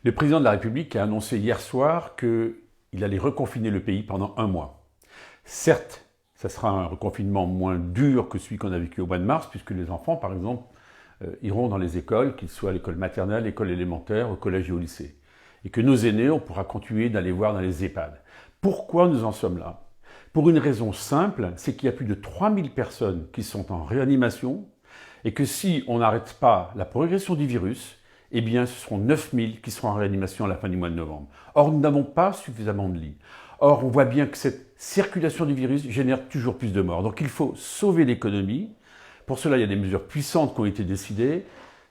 Le président de la République a annoncé hier soir qu'il allait reconfiner le pays pendant 1 mois. Certes, ça sera un reconfinement moins dur que celui qu'on a vécu au mois de mars, puisque les enfants, par exemple, iront dans les écoles, qu'ils soient à l'école maternelle, l'école élémentaire, au collège et au lycée. Et que nos aînés, on pourra continuer d'aller voir dans les EHPAD. Pourquoi nous en sommes là? Pour une raison simple, c'est qu'il y a plus de 3000 personnes qui sont en réanimation et que si on n'arrête pas la progression du virus, eh bien ce seront 9000 qui seront en réanimation à la fin du mois de novembre. Or, nous n'avons pas suffisamment de lits. Or, on voit bien que cette circulation du virus génère toujours plus de morts. Donc il faut sauver l'économie. Pour cela, il y a des mesures puissantes qui ont été décidées.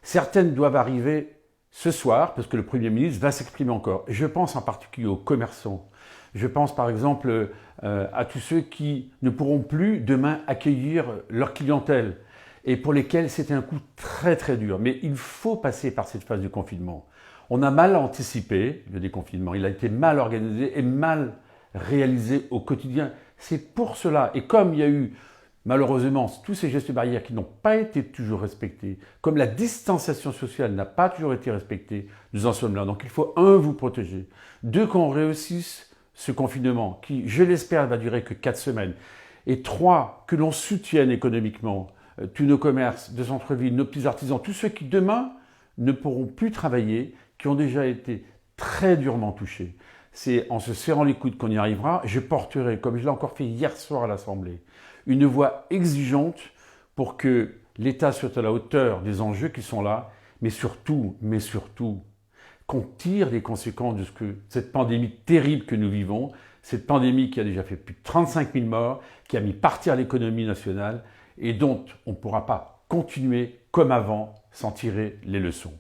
Certaines doivent arriver ce soir, parce que le Premier ministre va s'exprimer encore. Je pense en particulier aux commerçants. Je pense par exemple à tous ceux qui ne pourront plus demain accueillir leur clientèle et pour lesquels c'est un coup très très dur. Mais il faut passer par cette phase de confinement. On a mal anticipé le déconfinement, il a été mal organisé et mal réalisé au quotidien. C'est pour cela, et comme il y a eu malheureusement tous ces gestes barrières qui n'ont pas été toujours respectés, comme la distanciation sociale n'a pas toujours été respectée, nous en sommes là. Donc il faut, un, vous protéger, deux, qu'on réussisse ce confinement qui, je l'espère, va durer que 4 semaines, et trois, que l'on soutienne économiquement tous nos commerces de centre-ville, nos petits artisans, tous ceux qui demain ne pourront plus travailler, qui ont déjà été très durement touchés. C'est en se serrant les coudes qu'on y arrivera. Je porterai, comme je l'ai encore fait hier soir à l'Assemblée, une voix exigeante pour que l'État soit à la hauteur des enjeux qui sont là, mais surtout, qu'on tire les conséquences de cette pandémie terrible que nous vivons, cette pandémie qui a déjà fait plus de 35 000 morts, qui a mis partir l'économie nationale et dont on ne pourra pas continuer comme avant sans tirer les leçons.